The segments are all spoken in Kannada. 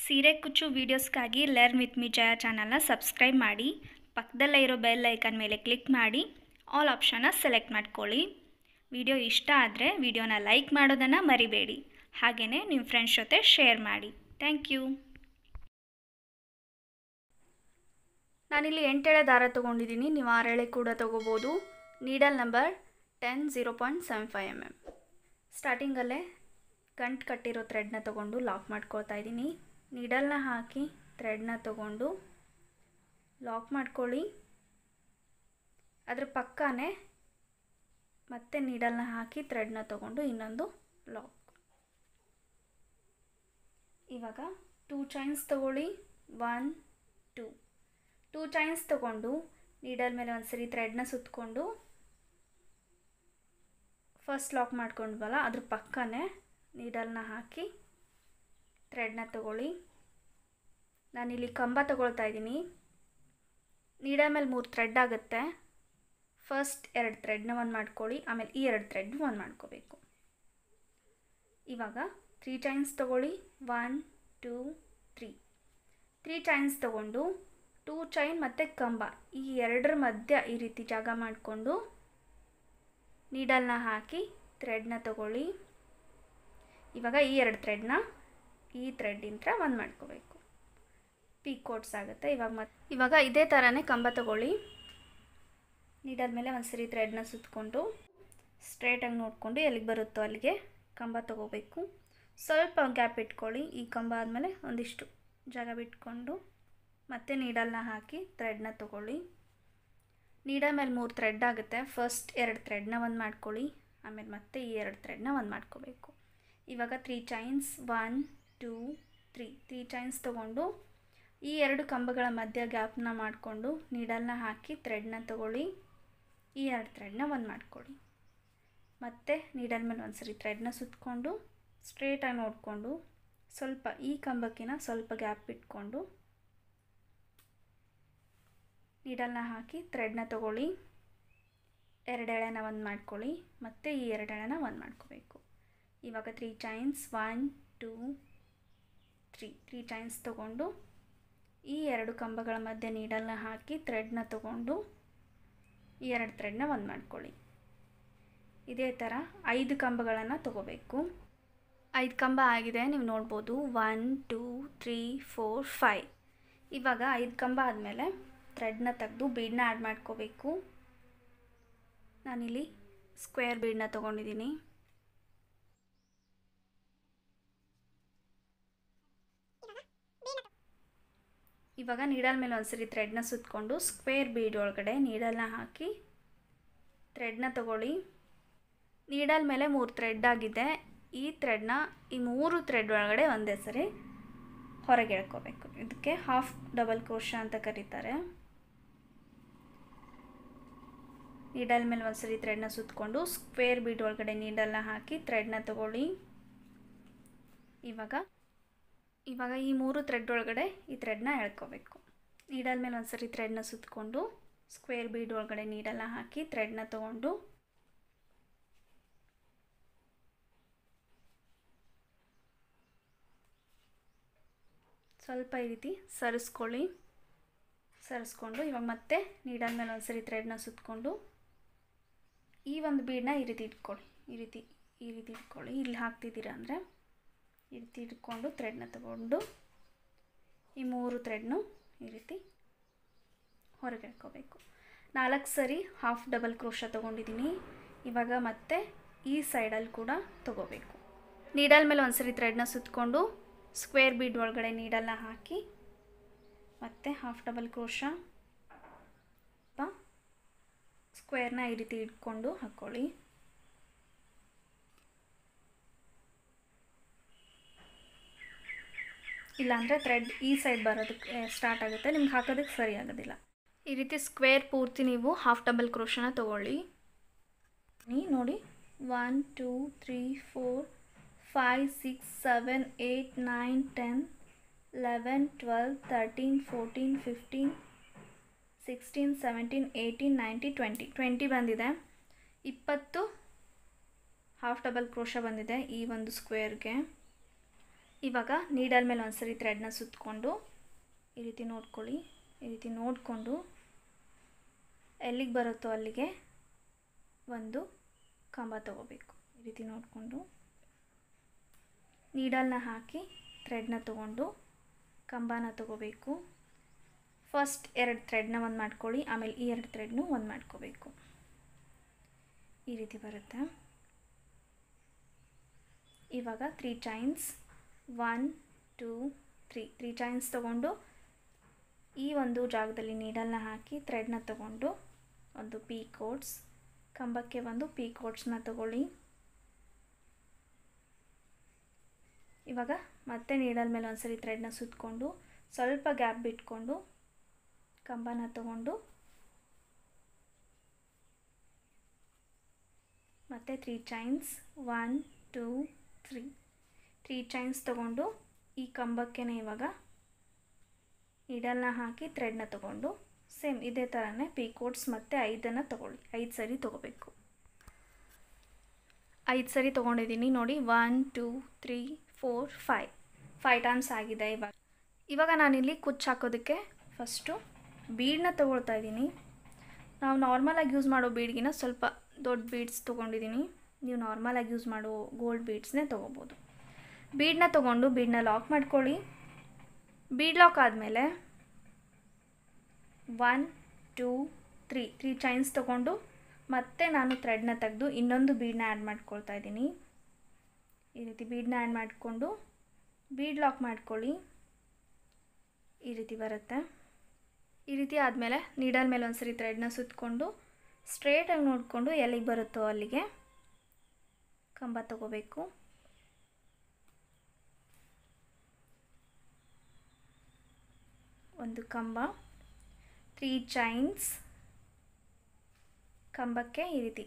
ಸೀರೆ ಕುಚ್ಚು ವೀಡಿಯೋಸ್ಗಾಗಿ ಲರ್ನ್ ವಿತ್ ಮಿ ಜಯ ಚಾನಲ್ನ ಸಬ್ಸ್ಕ್ರೈಬ್ ಮಾಡಿ, ಪಕ್ಕದಲ್ಲೇ ಇರೋ ಬೆಲ್ ಐಕನ್ ಮೇಲೆ ಕ್ಲಿಕ್ ಮಾಡಿ ಆಲ್ ಆಪ್ಷನ್ನ ಸೆಲೆಕ್ಟ್ ಮಾಡ್ಕೊಳ್ಳಿ. ವಿಡಿಯೋ ಇಷ್ಟ ಆದರೆ ವಿಡಿಯೋನ ಲೈಕ್ ಮಾಡೋದನ್ನು ಮರಿಬೇಡಿ. ಹಾಗೆಯೇ ನಿಮ್ಮ ಫ್ರೆಂಡ್ಸ್ ಜೊತೆ ಶೇರ್ ಮಾಡಿ. Thank you. ನಾನಿಲ್ಲಿ 8 ಎಳೆ ದಾರ ತೊಗೊಂಡಿದ್ದೀನಿ. ನೀವು 6 ಎಳೆ ಕೂಡ ತೊಗೋಬೋದು. Needle number 10 0.75 mm. ಸ್ಟಾರ್ಟಿಂಗಲ್ಲೇ ಗಂಟು ಕಟ್ಟಿರೋ ಥ್ರೆಡ್ನ ತೊಗೊಂಡು ಲಾಕ್ ಮಾಡ್ಕೊಳ್ತಾ ಇದ್ದೀನಿ. ನೀಡಲ್ನ ಹಾಕಿ ಥ್ರೆಡ್ನ ತೊಗೊಂಡು ಲಾಕ್ ಮಾಡ್ಕೊಳ್ಳಿ. ಅದ್ರ ಪಕ್ಕನೇ ಮತ್ತೆ ನೀಡಲ್ನ ಹಾಕಿ ಥ್ರೆಡ್ನ ತೊಗೊಂಡು ಇನ್ನೊಂದು ಲಾಕ್. ಇವಾಗ 2 ಚೈನ್ಸ್ ತೊಗೊಳ್ಳಿ. 1 2 ಚೈನ್ಸ್ ತೊಗೊಂಡು ನೀಡಲ್ ಮೇಲೆ ಒಂದು ಸರಿ ಥ್ರೆಡ್ನ ಸುತ್ತಕೊಂಡು ಫಸ್ಟ್ ಲಾಕ್ ಮಾಡ್ಕೊಂಡ್ವಲ್ಲ ಅದ್ರ ಪಕ್ಕನೇ ನೀಡಲ್ನ ಹಾಕಿ ಥ್ರೆಡ್ನ ತೊಗೊಳ್ಳಿ. ನಾನಿಲ್ಲಿ ಕಂಬ ತೊಗೊಳ್ತಾ ಇದ್ದೀನಿ. ನೀಡಲ್ ಮೇಲೆ 3 ಥ್ರೆಡ್ ಆಗುತ್ತೆ. ಫಸ್ಟ್ 2 ಥ್ರೆಡ್ನ ಒಂದು ಮಾಡ್ಕೊಳ್ಳಿ, ಆಮೇಲೆ ಈ 2 ಥ್ರೆಡ್ ಒಂದು ಮಾಡ್ಕೋಬೇಕು. ಇವಾಗ 3 ಚೈನ್ಸ್ ತೊಗೊಳ್ಳಿ. 1 2 3 ಚೈನ್ಸ್ ತೊಗೊಂಡು 2 ಚೈನ್ ಮತ್ತು ಕಂಬ ಈ ಎರಡರ ಮಧ್ಯ ಈ ರೀತಿ ಜಾಗ ಮಾಡಿಕೊಂಡು ನೀಡಲ್ನ ಹಾಕಿ ಥ್ರೆಡ್ನ ತೊಗೊಳ್ಳಿ. ಇವಾಗ ಈ 2 ಥ್ರೆಡ್ನ ಈ ಥ್ರೆಡ್ಡಿಂದ ಒಂದು ಮಾಡ್ಕೋಬೇಕು. ಪೀಕೋಟ್ಸ್ ಆಗುತ್ತೆ. ಇವಾಗ ಇದೇ ಥರನೇ ಕಂಬ ತೊಗೊಳ್ಳಿ. ನೀಡಲ್ ಮೇಲೆ ಒಂದು ಸರಿ ಥ್ರೆಡ್ನ ಸುತ್ತಕೊಂಡು ಸ್ಟ್ರೇಟಾಗಿ ನೋಡಿಕೊಂಡು ಎಲ್ಲಿಗೆ ಬರುತ್ತೋ ಅಲ್ಲಿಗೆ ಕಂಬ ತೊಗೋಬೇಕು. ಸ್ವಲ್ಪ ಗ್ಯಾಪ್ ಇಟ್ಕೊಳ್ಳಿ. ಈ ಕಂಬ ಆದಮೇಲೆ ಒಂದಿಷ್ಟು ಜಾಗ ಬಿಟ್ಕೊಂಡು ಮತ್ತೆ ನೀಡಲ್ನ ಹಾಕಿ ಥ್ರೆಡ್ನ ತೊಗೊಳ್ಳಿ. ನೀಡಲ್ ಮೇಲೆ 3 ಥ್ರೆಡ್ ಆಗುತ್ತೆ. ಫಸ್ಟ್ 2 ಥ್ರೆಡ್ನ ಒಂದು ಮಾಡ್ಕೊಳ್ಳಿ, ಆಮೇಲೆ ಮತ್ತೆ ಈ 2 ಥ್ರೆಡ್ನ ಒಂದು ಮಾಡ್ಕೋಬೇಕು. ಇವಾಗ 3 ಚೈನ್ಸ್ 1 2 3 ಚೈನ್ಸ್ ತೊಗೊಂಡು ಈ 2 ಕಂಬಗಳ ಮಧ್ಯ ಗ್ಯಾಪ್ನ ಮಾಡಿಕೊಂಡು ನೀಡಲ್ನ ಹಾಕಿ ಥ್ರೆಡ್ನ ತೊಗೊಳ್ಳಿ. ಈ 2 ಥ್ರೆಡ್ನ ಒಂದು ಮಾಡ್ಕೊಳ್ಳಿ. ಮತ್ತು ನೀಡಲ್ ಮೇಲೆ ಒಂದು ಸರಿ ಥ್ರೆಡ್ನ ಸುತ್ತಕೊಂಡು ಸ್ಟ್ರೇಟಾಗಿ ನೋಡಿಕೊಂಡು ಸ್ವಲ್ಪ ಈ ಕಂಬಕ್ಕಿನ ಸ್ವಲ್ಪ ಗ್ಯಾಪ್ ಬಿಟ್ಕೊಂಡು ನೀಡಲ್ನ ಹಾಕಿ ಥ್ರೆಡ್ನ ತೊಗೊಳ್ಳಿ. 2 ಎಳೆನ ಒಂದು ಮಾಡ್ಕೊಳ್ಳಿ, ಮತ್ತು ಈ 2 ಎಳೆನ ಒಂದು ಮಾಡ್ಕೋಬೇಕು. ಇವಾಗ 3 ಚೈನ್ಸ್ 1 2 3 ಚೈನ್ಸ್ ತೊಗೊಂಡು ಈ 2 ಕಂಬಗಳ ಮಧ್ಯೆ ನೀಡಲ್ನ ಹಾಕಿ ಥ್ರೆಡ್ನ ತೊಗೊಂಡು ಈ 2 ಥ್ರೆಡ್ನ ಒಂದು ಮಾಡ್ಕೊಳ್ಳಿ. ಇದೇ ಥರ 5 ಕಂಬಗಳನ್ನು ತೊಗೋಬೇಕು. 5 ಕಂಬ ಆಗಿದೆ, ನೀವು ನೋಡ್ಬೋದು. 1 2 3 4 5. ಇವಾಗ 5 ಕಂಬ ಆದಮೇಲೆ ಥ್ರೆಡ್ನ ತೆಗೆದು ಬೀಡನ್ನ ಆ್ಯಡ್ ಮಾಡ್ಕೋಬೇಕು. ನಾನಿಲ್ಲಿ ಸ್ಕ್ವೇರ್ ಬೀಡನ್ನ ತೊಗೊಂಡಿದ್ದೀನಿ. ಇವಾಗ ನೀಡಲ್ ಮೇಲೆ ಒಂದು ಸರಿ ಥ್ರೆಡ್ನ ಸುತ್ತಕೊಂಡು ಸ್ಕ್ವೇರ್ ಬೀಡ್ ಒಳಗಡೆ ನೀಡಲ್ನ ಹಾಕಿ ಥ್ರೆಡ್ನ ತೊಗೊಳ್ಳಿ. ನೀಡಲ್ ಮೇಲೆ 3 ಥ್ರೆಡ್ ಆಗಿದೆ. ಈ ಥ್ರೆಡ್ನ ಈ 3 ಥ್ರೆಡ್ ಒಳಗಡೆ ಒಂದೇ ಸರಿ ಹೊರಗೆ ಎಳ್ಕೋಬೇಕು. ಇದಕ್ಕೆ ಹಾಫ್ ಡಬಲ್ ಕ್ರೋಶಾ ಅಂತ ಕರೀತಾರೆ. ನೀಡಲ್ ಮೇಲೆ ಒಂದು ಸರಿ ಥ್ರೆಡ್ನ ಸುತ್ತಕೊಂಡು ಸ್ಕ್ವೇರ್ ಬೀಡ್ ಒಳಗಡೆ ನೀಡಲ್ನ ಹಾಕಿ ಥ್ರೆಡ್ನ ತೊಗೊಳ್ಳಿ. ಇವಾಗ ಈ 3 ಥ್ರೆಡ್ ಒಳಗಡೆ ಈ ಥ್ರೆಡ್ನ ಎಳ್ಕೋಬೇಕು. ನೀಡಲ್ ಮೇಲೆ ಒಂದು ಸರಿ ಥ್ರೆಡ್ನ ಸುತ್ತಕೊಂಡು ಸ್ಕ್ವೇರ್ ಬೀಡ್ ಒಳಗಡೆ ನೀಡಲ್ನ ಹಾಕಿ ಥ್ರೆಡ್ನ ತೊಗೊಂಡು ಸ್ವಲ್ಪ ಈ ರೀತಿ ಸರಿಸ್ಕೊಂಡು ಇವಾಗ ಮತ್ತೆ ನೀಡಲ್ ಮೇಲೆ ಒಂದು ಸರಿ ಥ್ರೆಡ್ನ ಸುತ್ತಕೊಂಡು ಈ ಒಂದು ಬೀಡನ್ನ ಈ ರೀತಿ ಇಟ್ಕೊಳ್ಳಿ. ಈ ರೀತಿ ಇಟ್ಕೊಳ್ಳಿ. ಇಲ್ಲಿ ಹಾಕ್ತಿದ್ದೀರಾ ಅಂದರೆ ಈ ರೀತಿ ಇಟ್ಕೊಂಡು ಥ್ರೆಡ್ನ ತಗೊಂಡು ಈ 3 ಥ್ರೆಡ್ನು ಈ ರೀತಿ ಹೊರಗೆ ಎಳ್ಕೋಬೇಕು. 4 ಸರಿ ಹಾಫ್ ಡಬಲ್ ಕ್ರೋಶಾ ತೊಗೊಂಡಿದ್ದೀನಿ. ಇವಾಗ ಮತ್ತೆ ಈ ಸೈಡಲ್ಲಿ ಕೂಡ ತೊಗೋಬೇಕು. ನೀಡಲ್ ಮೇಲೆ ಒಂದು ಸರಿ ಥ್ರೆಡ್ನ ಸುತ್ತಕೊಂಡು ಸ್ಕ್ವೇರ್ ಬೀಡ್ ಒಳಗಡೆ ನೀಡಲ್ನ ಹಾಕಿ ಮತ್ತು ಹಾಫ್ ಡಬಲ್ ಕ್ರೋಶಾ ಸ್ಕ್ವೇರ್ನ ಈ ರೀತಿ ಇಟ್ಕೊಂಡು ಹಾಕ್ಕೊಳ್ಳಿ. ಇಲ್ಲಾಂದರೆ ಥ್ರೆಡ್ ಈ ಸೈಡ್ ಬರೋದಕ್ಕೆ ಸ್ಟಾರ್ಟ್ ಆಗುತ್ತೆ, ನಿಮ್ಗೆ ಹಾಕೋದಕ್ಕೆ ಸರಿ ಆಗೋದಿಲ್ಲ. ಈ ರೀತಿ ಸ್ಕ್ವೇರ್ ಪೂರ್ತಿ ನೀವು ಹಾಫ್ ಡಬಲ್ ಕ್ರೋಶಾನ ತೊಗೊಳ್ಳಿ. ನೋಡಿ 1 2 3 4 5 6 7 8 9 10 11 12 13 14 15 16 17 18 19 20 ಬಂದಿದೆ. 20 ಹಾಫ್ ಡಬಲ್ ಕ್ರೋಶಾ ಬಂದಿದೆ ಈ ಒಂದು ಸ್ಕ್ವೇರ್ಗೆ. ಇವಾಗ ನೀಡಲ್ ಮೇಲೆ ಒಂದ್ಸರಿ ಥ್ರೆಡ್ನ ಸುತ್ತಕೊಂಡು ಈ ರೀತಿ ನೋಡ್ಕೊಳ್ಳಿ. ಈ ರೀತಿ ನೋಡಿಕೊಂಡು ಎಲ್ಲಿಗೆ ಬರುತ್ತೋ ಅಲ್ಲಿಗೆ ಒಂದು ಕಂಬ ತಗೋಬೇಕು. ಈ ರೀತಿ ನೋಡಿಕೊಂಡು ನೀಡಲ್ನ ಹಾಕಿ ಥ್ರೆಡ್ನ ತಗೊಂಡು ಕಂಬನ ತಗೋಬೇಕು. ಫಸ್ಟ್ 2 ಥ್ರೆಡ್ನ ಒಂದು ಮಾಡ್ಕೊಳ್ಳಿ, ಆಮೇಲೆ ಈ 2 ಥ್ರೆಡ್ನು ಒಂದು ಮಾಡ್ಕೋಬೇಕು. ಈ ರೀತಿ ಬರುತ್ತೆ. ಇವಾಗ 3 ಚೈನ್ಸ್ 1 2 3 ಚೈನ್ಸ್ ತಗೊಂಡು ಈ ಒಂದು ಜಾಗದಲ್ಲಿ ನೀಡಲ್ನ ಹಾಕಿ ಥ್ರೆಡ್ನ ತಗೊಂಡು ಒಂದು ಪೀ ಕೋಟ್ಸ್, ಕಂಬಕ್ಕೆ ಒಂದು ಪೀ ಕೋಟ್ಸ್ನ ತಗೊಳ್ಳಿ. ಇವಾಗ ಮತ್ತೆ ನೀಡಲ್ ಮೇಲೆ ಒಂದ್ಸರಿ ಥ್ರೆಡ್ನ ಸುತ್ತಕೊಂಡು ಸ್ವಲ್ಪ ಗ್ಯಾಪ್ ಬಿಟ್ಕೊಂಡು ಕಂಬನ ತಗೊಂಡು ಮತ್ತೆ 3 ಚೈನ್ಸ್ 1 2 3 ಚೈನ್ಸ್ ತಗೊಂಡು ಈ ಕಂಬಕ್ಕೆ ಇವಾಗ ನೀಡಲ್ನ ಹಾಕಿ ಥ್ರೆಡ್ನ ತಗೊಂಡು ಸೇಮ್ ಇದೇ ಥರನೇ ಪೀ ಕೋಟ್ಸ್ ಮತ್ತೆ 5 ತಗೊಳ್ಳಿ. 5 ಸರಿ ತಗೋಬೇಕು. 5 ಸರಿ ತೊಗೊಂಡಿದ್ದೀನಿ ನೋಡಿ. 1 2 3 4 5 ಟೈಮ್ಸ್ ಆಗಿದೆ. ಇವಾಗ ನಾನಿಲ್ಲಿ ಕುಚ್ಚು ಹಾಕೋದಕ್ಕೆ ಫಸ್ಟು ಬೀಡನ್ನ ತೊಗೊಳ್ತಾ ಇದ್ದೀನಿ. ನಾವು ನಾರ್ಮಲಾಗಿ ಯೂಸ್ ಮಾಡೋ ಬೀಡ್ಗಿನ ಸ್ವಲ್ಪ ದೊಡ್ಡ ಬೀಡ್ಸ್ ತೊಗೊಂಡಿದ್ದೀನಿ. ನೀವು ನಾರ್ಮಲಾಗಿ ಯೂಸ್ ಮಾಡೋ ಗೋಲ್ಡ್ ಬೀಡ್ಸ್ನೇ ತೊಗೋಬೋದು. ಬೀಡನ್ನ ತೊಗೊಂಡು ಬೀಡನ್ನ ಲಾಕ್ ಮಾಡ್ಕೊಳ್ಳಿ. ಬೀಡ್ ಲಾಕ್ ಆದಮೇಲೆ 1 2 3 ಚೈನ್ಸ್ ತೊಗೊಂಡು ಮತ್ತೆ ನಾನು ಥ್ರೆಡ್ನ ತೆಗೆದು ಇನ್ನೊಂದು ಬೀಡನ್ನ ಆ್ಯಡ್ ಮಾಡ್ಕೊಳ್ತಾ ಇದ್ದೀನಿ. ಈ ರೀತಿ ಬೀಡನ್ನ ಆ್ಯಡ್ ಮಾಡಿಕೊಂಡು ಬೀಡ್ ಲಾಕ್ ಮಾಡ್ಕೊಳ್ಳಿ. ಈ ರೀತಿ ಬರುತ್ತೆ. ಈ ರೀತಿ ಆದಮೇಲೆ ನೀಡಲ್ ಮೇಲೆ ಒಂದ್ಸರಿ ಥ್ರೆಡ್ನ ಸುತ್ತಕೊಂಡು ಸ್ಟ್ರೇಟಾಗಿ ನೋಡಿಕೊಂಡು ಎಲ್ಲಿಗೆ ಬರುತ್ತೋ ಅಲ್ಲಿಗೆ ಕಂಬ ತಗೋಬೇಕು. ಒಂದು ಕಂಬ, 3 ಚೈನ್ಸ್, ಕಂಬಕ್ಕೆ ಈ ರೀತಿ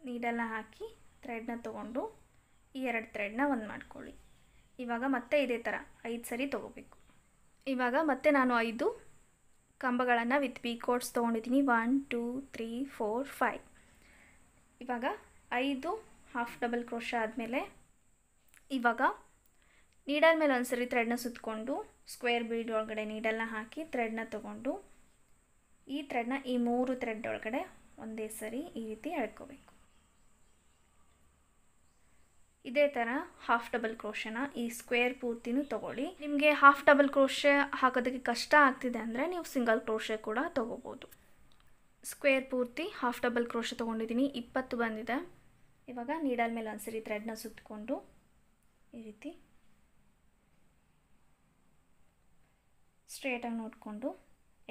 ನೀಡಲ್ನ ಹಾಕಿ ಥ್ರೆಡ್ನ ತಗೊಂಡು ಈ 2 ಥ್ರೆಡ್ನ ಒಂದು ಮಾಡ್ಕೊಳ್ಳಿ. ಇವಾಗ ಮತ್ತೆ ಇದೇ ಥರ 5 ಸರಿ ತೊಗೋಬೇಕು. ಇವಾಗ ಮತ್ತೆ ನಾನು 5 ಕಂಬಗಳನ್ನು ವಿತ್ ಪೀ ಕೋಟ್ಸ್ ತೊಗೊಂಡಿದ್ದೀನಿ. 1 2 3 4 5. ಇವಾಗ 5 ಹಾಫ್ ಡಬಲ್ ಕ್ರೋಶೆ ಆದಮೇಲೆ ಇವಾಗ ನೀಡಲ್ ಮೇಲೆ ಒಂದ್ಸರಿ ಥ್ರೆಡ್ನ ಸುತ್ತಕೊಂಡು ಸ್ಕ್ವೇರ್ ಬೀಡ್ ಒಳಗಡೆ ನೀಡಲ್ನ ಹಾಕಿ ಥ್ರೆಡ್ನ ತಗೊಂಡು ಈ ಥ್ರೆಡ್ನ ಈ 3 ಥ್ರೆಡ್ ಒಳಗಡೆ ಒಂದೇ ಸರಿ ಈ ರೀತಿ ಎಳ್ಕೋಬೇಕು. ಇದೇ ಥರ ಹಾಫ್ ಡಬಲ್ ಕ್ರೋಶೆನ ಈ ಸ್ಕ್ವೇರ್ ಪೂರ್ತಿನೂ ತೊಗೊಳ್ಳಿ. ನಿಮಗೆ ಹಾಫ್ ಡಬಲ್ ಕ್ರೋಶೆ ಹಾಕೋದಕ್ಕೆ ಕಷ್ಟ ಆಗ್ತಿದೆ ಅಂದರೆ ನೀವು ಸಿಂಗಲ್ ಕ್ರೋಶೆ ಕೂಡ ತೊಗೋಬೋದು. ಸ್ಕ್ವೇರ್ ಪೂರ್ತಿ ಹಾಫ್ ಡಬಲ್ ಕ್ರೋಶೆ ತೊಗೊಂಡಿದ್ದೀನಿ. 20 ಬಂದಿದೆ. ಇವಾಗ ನೀಡಲ್ ಮೇಲೆ ಒಂದ್ಸರಿ ಥ್ರೆಡ್ನ ಸುತ್ತಕೊಂಡು ಈ ರೀತಿ ಸ್ಟ್ರೇಟಾಗಿ ನೋಡಿಕೊಂಡು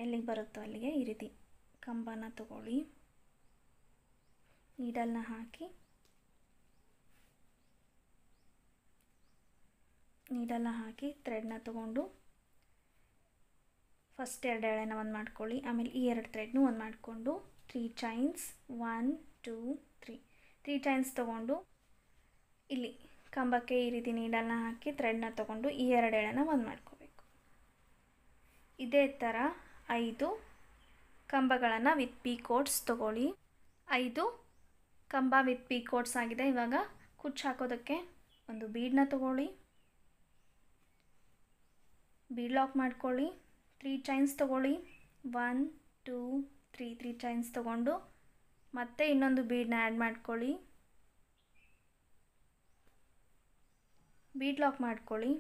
ಎಲ್ಲಿಗೆ ಬರುತ್ತೋ ಅಲ್ಲಿಗೆ ಈ ರೀತಿ ಕಂಬನ ತಗೊಳ್ಳಿ. ನೀಡಲ್ನ ಹಾಕಿ ಥ್ರೆಡ್ನ ತಗೊಂಡು ಫಸ್ಟ್ 2 ಎಳೆನ ಒಂದು ಮಾಡ್ಕೊಳ್ಳಿ. ಆಮೇಲೆ ಈ 2 ಥ್ರೆಡ್ನು ಒಂದು ಮಾಡಿಕೊಂಡು 3 ಚೈನ್ಸ್ 1 2 3 ಚೈನ್ಸ್ ತೊಗೊಂಡು ಇಲ್ಲಿ ಕಂಬಕ್ಕೆ ಈ ರೀತಿ ನೀಡಲ್ನ ಹಾಕಿ ಥ್ರೆಡ್ನ ತೊಗೊಂಡು ಈ 2 ಎಳೆನ ಒಂದು ಮಾಡ್ಕೋಬೇಕು. ಇದೇ ಥರ 5 ಕಂಬಗಳನ್ನು ವಿತ್ ಪೀ ಕೋಟ್ಸ್ ತೊಗೊಳ್ಳಿ. 5 ಕಂಬ ವಿತ್ ಪೀ ಕೋಟ್ಸ್ ಆಗಿದೆ. ಇವಾಗ ಕುಚ್ಚು ಹಾಕೋದಕ್ಕೆ ಒಂದು ಬೀಡನ್ನ ತೊಗೊಳ್ಳಿ. ಬೀಡ್ ಲಾಕ್ ಮಾಡ್ಕೊಳ್ಳಿ. 3 ಚೈನ್ಸ್ ತೊಗೊಳ್ಳಿ. 1 2 3 ಚೈನ್ಸ್ ತೊಗೊಂಡು ಮತ್ತೆ ಇನ್ನೊಂದು ಬೀಡನ್ನ ಆ್ಯಡ್ ಮಾಡ್ಕೊಳ್ಳಿ. ಬೀಡ್ ಲಾಕ್ ಮಾಡ್ಕೊಳ್ಳಿ.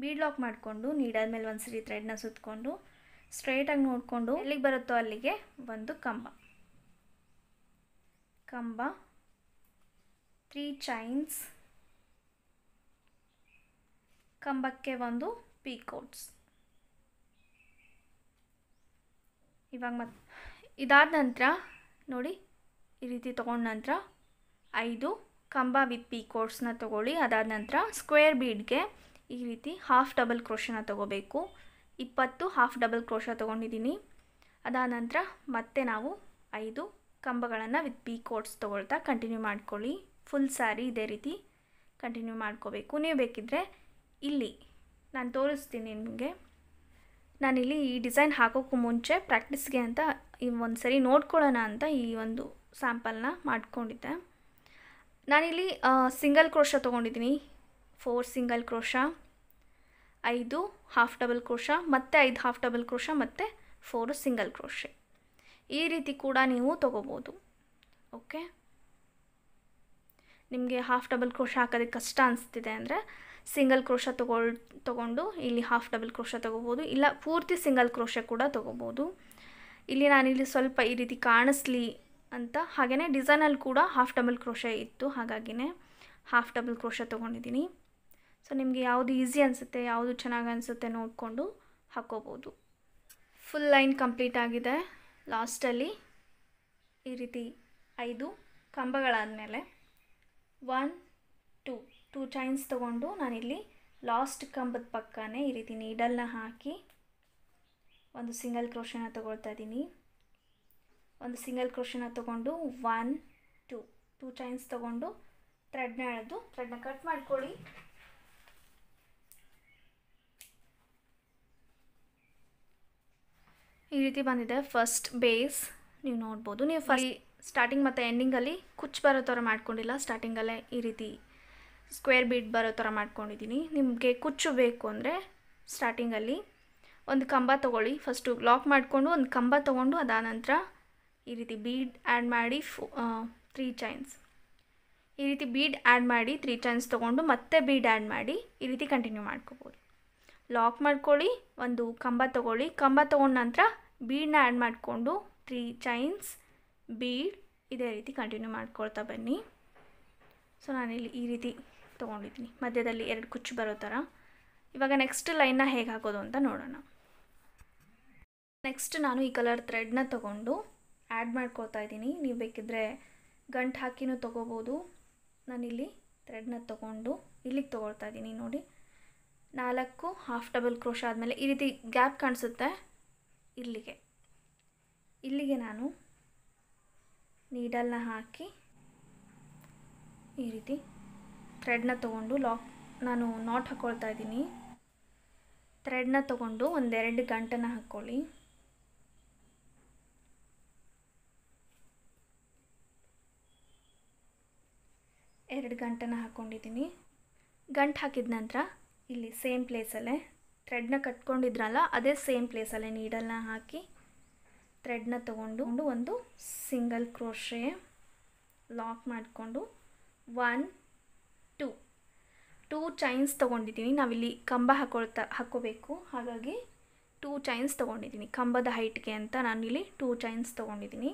ಬೀಡ್ ಲಾಕ್ ಮಾಡಿಕೊಂಡು ನೀಡಲ್ ಮೇಲೆ ಒಂದ್ಸರಿ ಥ್ರೆಡ್ನ ಸುತ್ತಕೊಂಡು ಸ್ಟ್ರೇಟಾಗಿ ನೋಡಿಕೊಂಡು ಎಲ್ಲಿಗೆ ಬರುತ್ತೋ ಅಲ್ಲಿಗೆ ಒಂದು ಕಂಬ 3 ಚೈನ್ಸ್, ಕಂಬಕ್ಕೆ ಒಂದು ಪೀ ಕೋಟ್ಸ್. ಇವಾಗ ಮತ್ತೆ ಇದಾದ ನಂತರ ನೋಡಿ ಈ ರೀತಿ ತೊಗೊಂಡ ನಂತರ 5 ಕಂಬ ವಿತ್ ಪೀ ಕೋಟ್ಸ್ನ ತೊಗೊಳ್ಳಿ. ಅದಾದ ನಂತರ ಸ್ಕ್ವೇರ್ ಬೀಡ್ಗೆ ಈ ರೀತಿ ಹಾಫ್ ಡಬಲ್ ಕ್ರೋಶನ ತೊಗೋಬೇಕು. 20 ಹಾಫ್ ಡಬಲ್ ಕ್ರೋಶ ತೊಗೊಂಡಿದ್ದೀನಿ. ಅದಾದ ನಂತರ ಮತ್ತೆ ನಾವು 5 ಕಂಬಗಳನ್ನು ವಿತ್ ಪೀ ಕೋಟ್ಸ್ ತೊಗೊಳ್ತಾ ಕಂಟಿನ್ಯೂ ಮಾಡ್ಕೊಳ್ಳಿ. ಫುಲ್ ಸ್ಯಾರಿ ಇದೇ ರೀತಿ ಕಂಟಿನ್ಯೂ ಮಾಡ್ಕೋಬೇಕು. ನೀವು ಬೇಕಿದ್ದರೆ ಇಲ್ಲಿ ನಾನು ತೋರಿಸ್ತೀನಿ ನಿಮಗೆ. ನಾನಿಲ್ಲಿ ಈ ಡಿಸೈನ್ ಹಾಕೋಕ್ಕೂ ಮುಂಚೆ ಪ್ರಾಕ್ಟೀಸ್ಗೆ ಅಂತ ಈ ಒಂದು ಸರಿ ನೋಡ್ಕೊಳ್ಳೋಣ ಅಂತ ಈ ಒಂದು ಸ್ಯಾಂಪಲ್ನ ಮಾಡ್ಕೊಂಡಿದ್ದೆ. ನಾನಿಲ್ಲಿ ಸಿಂಗಲ್ ಕ್ರೋಶ ತೊಗೊಂಡಿದ್ದೀನಿ. 4 single crochet, 5 half double crochet, ಮತ್ತು 5 ಹಾಫ್ ಡಬಲ್ ಕ್ರೋಶ, ಮತ್ತು 4 ಸಿಂಗಲ್ ಕ್ರೋಶೆ. ಈ ರೀತಿ ಕೂಡ ನೀವು ತೊಗೋಬೋದು. ಓಕೆ, ನಿಮಗೆ ಹಾಫ್ ಡಬಲ್ ಕ್ರೋಶ ಹಾಕೋದಕ್ಕೆ ಕಷ್ಟ ಅನಿಸ್ತಿದೆ ಅಂದರೆ ಸಿಂಗಲ್ ಕ್ರೋಶ ತೊಗೊಂಡು ಇಲ್ಲಿ ಹಾಫ್ ಡಬಲ್ ಕ್ರೋಶ ತೊಗೋಬೋದು, ಇಲ್ಲ ಪೂರ್ತಿ ಸಿಂಗಲ್ ಕ್ರೋಶ ಕೂಡ ತೊಗೋಬೋದು. ಇಲ್ಲಿ ನಾನಿಲ್ಲಿ ಸ್ವಲ್ಪ ಈ ರೀತಿ ಕಾಣಿಸ್ಲಿ ಅಂತ, ಹಾಗೆಯೇ ಡಿಸೈನಲ್ಲಿ ಕೂಡ ಹಾಫ್ ಡಬಲ್ ಕ್ರೋಶ ಇತ್ತು, ಹಾಗಾಗಿನೇ ಹಾಫ್ ಡಬಲ್ ಕ್ರೋಶ ತೊಗೊಂಡಿದ್ದೀನಿ. ಸೊ ನಿಮಗೆ ಯಾವುದು ಈಸಿ ಅನಿಸುತ್ತೆ, ಯಾವುದು ಚೆನ್ನಾಗಿ ಅನಿಸುತ್ತೆ ನೋಡಿಕೊಂಡು ಹಾಕ್ಕೋಬೋದು. ಫುಲ್ ಲೈನ್ ಕಂಪ್ಲೀಟ್ ಆಗಿದೆ. ಲಾಸ್ಟಲ್ಲಿ ಈ ರೀತಿ 5 ಕಂಬಗಳಾದಮೇಲೆ 1 2 ಚೈನ್ಸ್ ತೊಗೊಂಡು ನಾನಿಲ್ಲಿ ಲಾಸ್ಟ್ ಕಂಬದ ಪಕ್ಕನೇ ಈ ರೀತಿ ನೀಡಲ್ನ ಹಾಕಿ ಒಂದು ಸಿಂಗಲ್ ಕ್ರೋಶನ ತೊಗೊಳ್ತಾ ಇದ್ದೀನಿ. ಒಂದು ಸಿಂಗಲ್ ಕ್ರೋಶನ ತೊಗೊಂಡು 1 2 ಚೈನ್ಸ್ ತೊಗೊಂಡು ಥ್ರೆಡ್ನ ಎಳೆದು ಥ್ರೆಡ್ನ ಕಟ್ ಮಾಡ್ಕೊಳ್ಳಿ. ಈ ರೀತಿ ಬಂದಿದೆ ಫಸ್ಟ್ ಬೇಸ್, ನೀವು ನೋಡ್ಬೋದು. ನೀವು ಸ್ಟಾರ್ಟಿಂಗ್ ಮತ್ತು ಎಂಡಿಂಗಲ್ಲಿ ಕುಚ್ಚು ಬರೋ ಥರ ಮಾಡ್ಕೊಂಡಿಲ್ಲ, ಸ್ಟಾರ್ಟಿಂಗಲ್ಲೇ ಈ ರೀತಿ ಸ್ಕ್ವೇರ್ ಬೀಡ್ ಬರೋ ಥರ ಮಾಡ್ಕೊಂಡಿದ್ದೀನಿ. ನಿಮಗೆ ಕುಚ್ಚು ಬೇಕು ಅಂದರೆ ಸ್ಟಾರ್ಟಿಂಗಲ್ಲಿ ಒಂದು ಕಂಬ ತೊಗೊಳ್ಳಿ, ಫಸ್ಟು ಲಾಕ್ ಮಾಡಿಕೊಂಡು ಒಂದು ಕಂಬ ತೊಗೊಂಡು ಅದಾದ ನಂತರ ಈ ರೀತಿ ಬೀಡ್ ಆ್ಯಡ್ ಮಾಡಿ 3 ಚೈನ್ಸ್, ಈ ರೀತಿ ಬೀಡ್ ಆ್ಯಡ್ ಮಾಡಿ 3 ಚೈನ್ಸ್ ತೊಗೊಂಡು ಮತ್ತೆ ಬೀಡ್ ಆ್ಯಡ್ ಮಾಡಿ ಈ ರೀತಿ ಕಂಟಿನ್ಯೂ ಮಾಡ್ಕೋಬೋದು. ಲಾಕ್ ಮಾಡ್ಕೊಳ್ಳಿ, ಒಂದು ಕಂಬ ತೊಗೊಳ್ಳಿ, ಕಂಬ ತೊಗೊಂಡ ನಂತರ ಬೀಡನ್ನ ಆ್ಯಡ್ ಮಾಡಿಕೊಂಡು 3 ಚೈನ್ಸ್ ಬೀಡ್ ಇದೇ ರೀತಿ ಕಂಟಿನ್ಯೂ ಮಾಡ್ಕೊಳ್ತಾ ಬನ್ನಿ. ಸೊ ನಾನಿಲ್ಲಿ ಈ ರೀತಿ ತೊಗೊಂಡಿದ್ದೀನಿ, ಮಧ್ಯದಲ್ಲಿ 2 ಕುಚ್ಚು ಬರೋ ಥರ. ಇವಾಗ ನೆಕ್ಸ್ಟ್ ಲೈನ್ನ ಹೇಗೆ ಹಾಕೋದು ಅಂತ ನೋಡೋಣ. ನೆಕ್ಸ್ಟ್ ನಾನು ಈ ಕಲರ್ ಥ್ರೆಡ್ನ ತೊಗೊಂಡು ಆ್ಯಡ್ ಮಾಡ್ಕೊಳ್ತಾ ಇದ್ದೀನಿ. ನೀವು ಬೇಕಿದ್ದರೆ ಗಂಟು ಹಾಕಿನೂ ತೊಗೋಬೋದು. ನಾನಿಲ್ಲಿ ಥ್ರೆಡ್ನ ತೊಗೊಂಡು ಇಲ್ಲಿಗೆ ತೊಗೊಳ್ತಾ ಇದ್ದೀನಿ. ನೋಡಿ, 4 ಹಾಫ್ ಡಬಲ್ ಕ್ರೋಶ ಆದಮೇಲೆ ಈ ರೀತಿ ಗ್ಯಾಪ್ ಕಾಣಿಸುತ್ತೆ, ಇಲ್ಲಿಗೆ ನಾನು ನೀಡಲ್ನ ಹಾಕಿ ಈ ರೀತಿ ಥ್ರೆಡ್ನ ತೊಗೊಂಡು ನಾನು ನಾಟ್ ಹಾಕ್ಕೊಳ್ತಾ ಇದ್ದೀನಿ. ಥ್ರೆಡ್ನ ತೊಗೊಂಡು 1-2 ಗಂಟನ್ನು ಹಾಕ್ಕೊಳ್ಳಿ. ಎರಡು ಗಂಟನ್ನು ಹಾಕ್ಕೊಂಡಿದ್ದೀನಿ. ಗಂಟು ಹಾಕಿದ ನಂತರ ಇಲ್ಲಿ ಸೇಮ್ ಪ್ಲೇಸಲ್ಲೇ ಥ್ರೆಡ್ನ ಕಟ್ಕೊಂಡಿದ್ರಲ್ಲ ಅದೇ ಸೇಮ್ ಪ್ಲೇಸಲ್ಲೇ ನೀಡಲ್ನ ಹಾಕಿ ಥ್ರೆಡ್ನ ತೊಗೊಂಡು ಒಂದು ಸಿಂಗಲ್ ಕ್ರೋಶೆ ಲಾಕ್ ಮಾಡಿಕೊಂಡು 1 2 ಚೈನ್ಸ್ ತೊಗೊಂಡಿದ್ದೀನಿ. ನಾವಿಲ್ಲಿ ಕಂಬ ಹಾಕ್ಕೋಬೇಕು, ಹಾಗಾಗಿ 2 ಚೈನ್ಸ್ ತೊಗೊಂಡಿದ್ದೀನಿ ಕಂಬದ ಹೈಟ್ಗೆ ಅಂತ. ನಾನಿಲ್ಲಿ 2 ಚೈನ್ಸ್ ತೊಗೊಂಡಿದ್ದೀನಿ.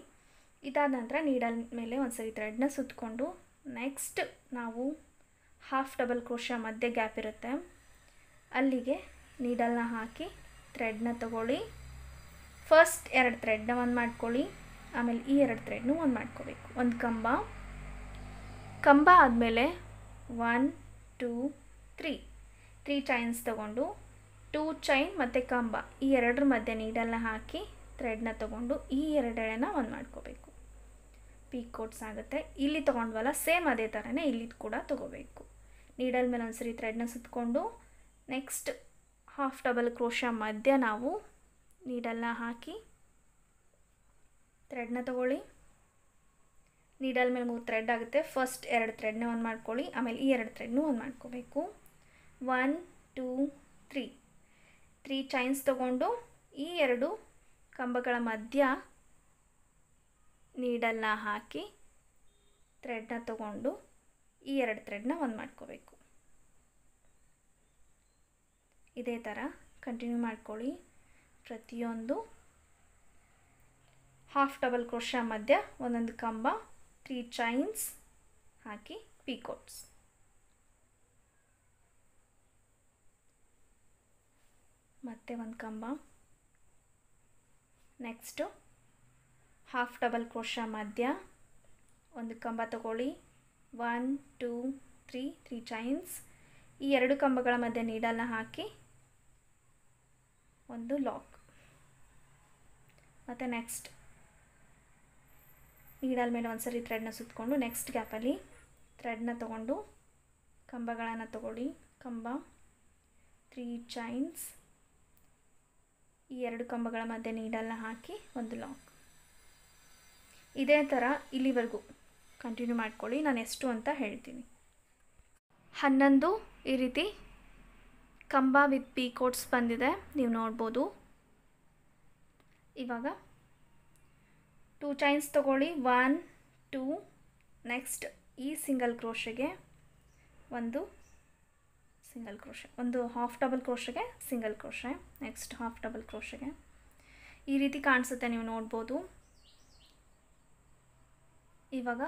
ಇದಾದ ನಂತರ ನೀಡಲ್ ಮೇಲೆ ಒಂದು ಸರಿ ಥ್ರೆಡ್ನ ಸುತ್ತಕೊಂಡು ನೆಕ್ಸ್ಟ್ ನಾವು ಹಾಫ್ ಡಬಲ್ ಕ್ರೋಶ ಮಧ್ಯೆ ಗ್ಯಾಪ್ ಇರುತ್ತೆ, ಅಲ್ಲಿಗೆ ನೀಡಲ್ನ ಹಾಕಿ ಥ್ರೆಡ್ನ ತೊಗೊಳ್ಳಿ. ಫಸ್ಟ್ 2 ಥ್ರೆಡ್ನ ಒಂದು ಮಾಡ್ಕೊಳ್ಳಿ, ಆಮೇಲೆ ಈ 2 ಥ್ರೆಡ್ನು ಒಂದು ಮಾಡ್ಕೋಬೇಕು. ಒಂದು ಕಂಬ ಆದಮೇಲೆ 1 2 3 ಚೈನ್ಸ್ ತೊಗೊಂಡು 2 ಚೈನ್ ಮತ್ತು ಕಂಬ ಈ 2ರ ಮಧ್ಯೆ ನೀಡಲ್ನ ಹಾಕಿ ಥ್ರೆಡ್ನ ತೊಗೊಂಡು ಈ 2 ಎಳೆನ ಒಂದು ಮಾಡ್ಕೋಬೇಕು. ಪೀಕೋಟ್ಸ್ ಆಗುತ್ತೆ. ಇಲ್ಲಿ ತೊಗೊಂಡ್ವಲ್ಲ ಸೇಮ್ ಅದೇ ಥರನೇ ಇಲ್ಲಿ ಕೂಡ ತೊಗೋಬೇಕು. ನೀಡಲ್ ಮೇಲೆ ಒಂದು ಸರಿ ಥ್ರೆಡ್ನ ಸುತ್ತಕೊಂಡು ನೆಕ್ಸ್ಟ್ ಹಾಫ್ ಡಬಲ್ ಕ್ರೋಶ ಮಧ್ಯ ನಾವು ನೀಡಲ್ನ ಹಾಕಿ ಥ್ರೆಡ್ನ ತೊಗೊಳ್ಳಿ. ನೀಡಲ್ ಮೇಲೆ 3 ಥ್ರೆಡ್ ಆಗುತ್ತೆ. ಫಸ್ಟ್ 2 ಥ್ರೆಡ್ನ ಒಂದು ಮಾಡ್ಕೊಳ್ಳಿ, ಆಮೇಲೆ ಈ 2 ಥ್ರೆಡ್ನೂ ಒಂದು ಮಾಡ್ಕೋಬೇಕು. 1 2 3 ಚೈನ್ಸ್ ತೊಗೊಂಡು ಈ 2 ಕಂಬಗಳ ಮಧ್ಯ ನೀಡಲ್ನ ಹಾಕಿ ಥ್ರೆಡ್ನ ತೊಗೊಂಡು ಈ 2 ಥ್ರೆಡ್ನ ಒಂದು ಮಾಡ್ಕೋಬೇಕು. ಇದೇ ಥರ ಕಂಟಿನ್ಯೂ ಮಾಡ್ಕೊಳ್ಳಿ. ಪ್ರತಿಯೊಂದು ಹಾಫ್ ಡಬಲ್ ಕ್ರೋಶ ಮಧ್ಯ ಒಂದೊಂದು ಕಂಬ 3 ಚೈನ್ಸ್ ಹಾಕಿ ಪೀಕೋಟ್ಸ್. ಮತ್ತೆ ಒಂದು ಕಂಬ, ನೆಕ್ಸ್ಟು ಹಾಫ್ ಡಬಲ್ ಕ್ರೋಶ ಮಧ್ಯ ಒಂದು ಕಂಬ ತಗೊಳ್ಳಿ. 1 2 3 ಚೈನ್ಸ್ ಈ 2 ಕಂಬಗಳ ಮಧ್ಯೆ ನೀಡಲ್ನ ಹಾಕಿ ಒಂದು ಲಾಕ್. ಮತ್ತು ನೆಕ್ಸ್ಟ್ ನೀಡಲ್ ಮೇಲೆ ಒಂದು ಸರಿ ಥ್ರೆಡ್ನ ಸುತ್ತಕೊಂಡು ನೆಕ್ಸ್ಟ್ ಗ್ಯಾಪಲ್ಲಿ ಥ್ರೆಡ್ನ ತೊಗೊಂಡು ಕಂಬಗಳನ್ನು ತಗೊಳ್ಳಿ. ಕಂಬ 3 ಚೈನ್ಸ್ ಈ 2 ಕಂಬಗಳ ಮಧ್ಯೆ ನೀಡಲ್ನ ಹಾಕಿ ಒಂದು ಲಾಕ್. ಇದೇ ಥರ ಇಲ್ಲಿವರೆಗೂ ಕಂಟಿನ್ಯೂ ಮಾಡ್ಕೊಳ್ಳಿ. ನಾನು ಎಷ್ಟು ಅಂತ ಹೇಳ್ತೀನಿ. 11 ಈ ರೀತಿ ಕಂಬ ವಿತ್ ಪೀಕೋಟ್ಸ್ ಬಂದಿದೆ, ನೀವು ನೋಡ್ಬೋದು. ಇವಾಗ 2 ಚೈನ್ಸ್ ತೊಗೊಳ್ಳಿ. 1 2. ನೆಕ್ಸ್ಟ್ ಈ ಸಿಂಗಲ್ ಕ್ರೋಶೆಗೆ ಒಂದು ಸಿಂಗಲ್ ಕ್ರೋಶೆ, ಒಂದು ಹಾಫ್ ಡಬಲ್ ಕ್ರೋಶೆಗೆ single crochet, next half double ಕ್ರೋಶೆಗೆ ಈ ರೀತಿ ಕಾಣಿಸುತ್ತೆ, ನೀವು ನೋಡ್ಬೋದು. ಇವಾಗ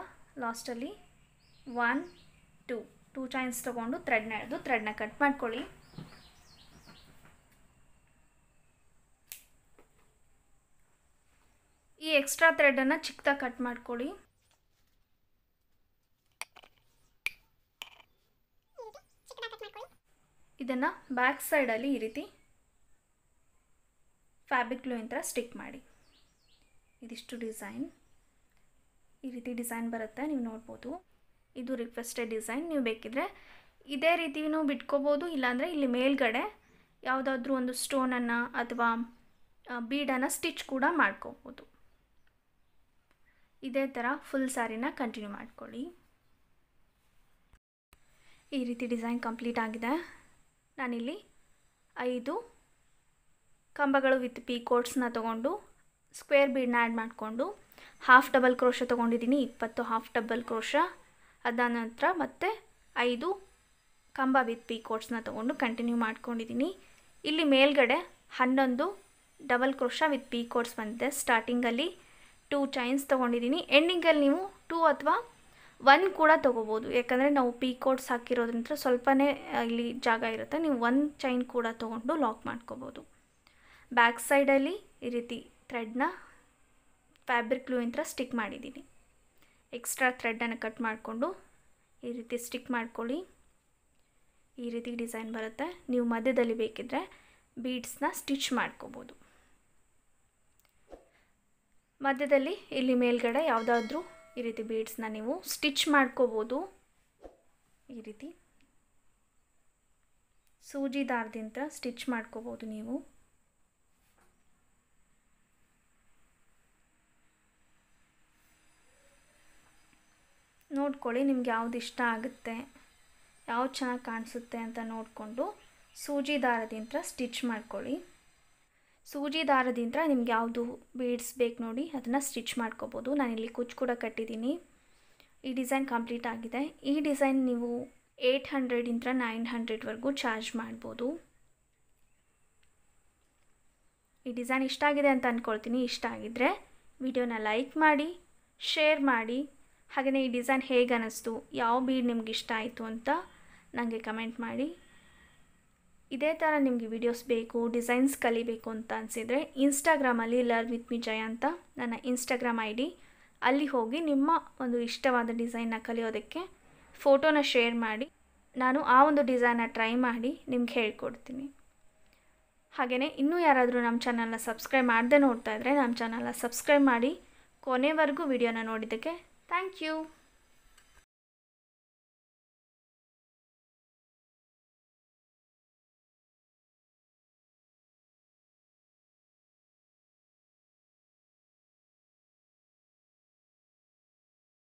ಲಾಸ್ಟಲ್ಲಿ 1 2 ಚೈನ್ಸ್ ತೊಗೊಂಡು ಥ್ರೆಡ್ನ ಕಟ್ ಮಾಡ್ಕೊಳ್ಳಿ. ಈ ಎಕ್ಸ್ಟ್ರಾ ಥ್ರೆಡನ್ನು ಚಿಕ್ಕದಾಗಿ ಕಟ್ ಮಾಡ್ಕೊಳ್ಳಿ. ಇದನ್ನು ಬ್ಯಾಕ್ ಸೈಡಲ್ಲಿ ಈ ರೀತಿ ಫ್ಯಾಬ್ರಿಕ್ ಗ್ಲೂ ಯಂತ್ರ ಸ್ಟಿಕ್ ಮಾಡಿ. ಇದಿಷ್ಟು ಡಿಸೈನ್, ಈ ರೀತಿ ಡಿಸೈನ್ ಬರುತ್ತೆ, ನೀವು ನೋಡ್ಬೋದು. ಇದು ರಿಕ್ವೆಸ್ಟೆಡ್ ಡಿಸೈನ್. ನೀವು ಬೇಕಿದ್ರೆ ಇದೇ ರೀತಿಯೂ ಬಿಟ್ಕೋಬೋದು, ಇಲ್ಲಾಂದರೆ ಇಲ್ಲಿ ಮೇಲ್ಗಡೆ ಯಾವುದಾದ್ರೂ ಒಂದು ಸ್ಟೋನನ್ನು ಅಥವಾ ಬೀಡನ್ನು ಸ್ಟಿಚ್ ಕೂಡ ಮಾಡ್ಕೋಬೋದು. ಇದೇ ಥರ ಫುಲ್ ಸ್ಯಾರಿನ ಕಂಟಿನ್ಯೂ ಮಾಡ್ಕೊಳ್ಳಿ. ಈ ರೀತಿ ಡಿಸೈನ್ ಕಂಪ್ಲೀಟ್ ಆಗಿದೆ. ನಾನಿಲ್ಲಿ 5 ಕಂಬಗಳು ವಿತ್ ಪೀಕೋಟ್ಸ್ನ ತೊಗೊಂಡು ಸ್ಕ್ವೇರ್ ಬೀಡನ್ನ ಆ್ಯಡ್ ಮಾಡಿಕೊಂಡು ಹಾಫ್ ಡಬಲ್ ಕ್ರೋಶ ತೊಗೊಂಡಿದ್ದೀನಿ, 20 ಹಾಫ್ ಡಬಲ್ ಕ್ರೋಶ. ಅದಾದ ನಂತರ ಮತ್ತೆ 5 ಕಂಬ ವಿತ್ ಪೀಕೋಟ್ಸ್ನ ತೊಗೊಂಡು ಕಂಟಿನ್ಯೂ ಮಾಡ್ಕೊಂಡಿದ್ದೀನಿ. ಇಲ್ಲಿ ಮೇಲ್ಗಡೆ 11 ಡಬಲ್ ಕ್ರೋಶ ವಿತ್ ಪೀಕೋಟ್ಸ್ ಬಂದಿದೆ. ಸ್ಟಾರ್ಟಿಂಗಲ್ಲಿ 2 ಚೈನ್ಸ್ ತೊಗೊಂಡಿದ್ದೀನಿ. ಎಂಡಿಂಗಲ್ಲಿ ನೀವು 2 ಅಥವಾ 1 ಕೂಡ ತೊಗೋಬೋದು, ಯಾಕಂದರೆ ನಾವು ಪೀಕೋಟ್ಸ್ ಹಾಕಿರೋದ್ರಿಂದ ಸ್ವಲ್ಪನೇ ಇಲ್ಲಿ ಜಾಗ ಇರುತ್ತೆ. ನೀವು 1 ಚೈನ್ ಕೂಡ ತೊಗೊಂಡು ಲಾಕ್ ಮಾಡ್ಕೋಬೋದು. ಬ್ಯಾಕ್ ಸೈಡಲ್ಲಿ ಈ ರೀತಿ ಥ್ರೆಡ್ನ ಫ್ಯಾಬ್ರಿಕ್ ಗ್ಲೂ ಯಂತ್ರ ಸ್ಟಿಕ್ ಮಾಡಿದ್ದೀನಿ. ಎಕ್ಸ್ಟ್ರಾ ಥ್ರೆಡನ್ನು ಕಟ್ ಮಾಡಿಕೊಂಡು ಈ ರೀತಿ ಸ್ಟಿಕ್ ಮಾಡ್ಕೊಳ್ಳಿ. ಈ ರೀತಿ ಡಿಸೈನ್ ಬರುತ್ತೆ. ನೀವು ಮಧ್ಯದಲ್ಲಿ ಬೇಕಿದ್ದರೆ ಬೀಡ್ಸ್ನ ಸ್ಟಿಚ್ ಮಾಡ್ಕೋಬೋದು. ಮಧ್ಯದಲ್ಲಿ ಇಲ್ಲಿ ಮೇಲ್ಗಡೆ ಯಾವುದಾದ್ರೂ ಈ ರೀತಿ ಬೀಡ್ಸ್ನ ನೀವು ಸ್ಟಿಚ್ ಮಾಡ್ಕೋಬೋದು. ಈ ರೀತಿ ಸೂಜಿ ದಾರದಿಂದ ಸ್ಟಿಚ್ ಮಾಡ್ಕೋಬೋದು ನೀವು. ನೋಡ್ಕೊಳ್ಳಿ, ನಿಮ್ಗೆ ಯಾವ್ದು ಇಷ್ಟ ಆಗುತ್ತೆ, ಯಾವ್ದು ಚೆನ್ನಾಗಿ ಕಾಣಿಸುತ್ತೆ ಅಂತ ನೋಡಿಕೊಂಡು ಸೂಜಿ ದಾರದಿಂದ ಸ್ಟಿಚ್ ಮಾಡ್ಕೊಳ್ಳಿ. ಸೂಜಿ ದಾರದಿಂದ ನಿಮ್ಗೆ ಯಾವುದು ಬೀಡ್ಸ್ ಬೇಕು ನೋಡಿ ಅದನ್ನು ಸ್ಟಿಚ್ ಮಾಡ್ಕೋಬೋದು. ನಾನಿಲ್ಲಿ ಕುಚ್ಚು ಕೂಡ ಕಟ್ಟಿದ್ದೀನಿ. ಈ ಡಿಸೈನ್ ಕಂಪ್ಲೀಟ್ ಆಗಿದೆ. ಈ ಡಿಸೈನ್ ನೀವು 800 900ವರೆಗೂ ಚಾರ್ಜ್ ಮಾಡ್ಬೋದು. ಈ ಡಿಸೈನ್ ಇಷ್ಟ ಆಗಿದೆ ಅಂತ ಅಂದ್ಕೊಳ್ತೀನಿ. ಇಷ್ಟ ಆಗಿದ್ದರೆ ವಿಡಿಯೋನ ಲೈಕ್ ಮಾಡಿ, ಶೇರ್ ಮಾಡಿ. ಹಾಗೆಯೇ ಈ ಡಿಸೈನ್ ಹೇಗೆ ಅನ್ನಿಸ್ತು, ಯಾವ ಬೀಡ್ ನಿಮ್ಗೆ ಇಷ್ಟ ಆಯಿತು ಅಂತ ನನಗೆ ಕಮೆಂಟ್ ಮಾಡಿ. ಇದೇ ಥರ ನಿಮಗೆ ವಿಡಿಯೋಸ್ ಬೇಕು, ಡಿಸೈನ್ಸ್ ಕಲಿಬೇಕು ಅಂತ ಅನಿಸಿದರೆ ಇನ್ಸ್ಟಾಗ್ರಾಮಲ್ಲಿ ಲರ್ನ್ ವಿತ್ ಮಿ ಜಯ ಅಂತ ನನ್ನ ಇನ್ಸ್ಟಾಗ್ರಾಮ್ ID, ಅಲ್ಲಿ ಹೋಗಿ ನಿಮ್ಮ ಒಂದು ಇಷ್ಟವಾದ ಡಿಸೈನ್ನ ಕಲಿಯೋದಕ್ಕೆ ಫೋಟೋನ ಶೇರ್ ಮಾಡಿ. ನಾನು ಆ ಒಂದು ಡಿಸೈನ್ನ ಟ್ರೈ ಮಾಡಿ ನಿಮ್ಗೆ ಹೇಳ್ಕೊಡ್ತೀನಿ. ಹಾಗೆಯೇ ಇನ್ನೂ ಯಾರಾದರೂ ನಮ್ಮ ಚಾನಲ್ನ ಸಬ್ಸ್ಕ್ರೈಬ್ ಮಾಡದೆ ನೋಡ್ತಾ ಇದ್ದರೆ ನಮ್ಮ ಚಾನಲ್ನ ಸಬ್ಸ್ಕ್ರೈಬ್ ಮಾಡಿ. ಕೊನೆವರೆಗೂ ವಿಡಿಯೋನ ನೋಡಿದ್ದಕ್ಕೆ ಥ್ಯಾಂಕ್ ಯು.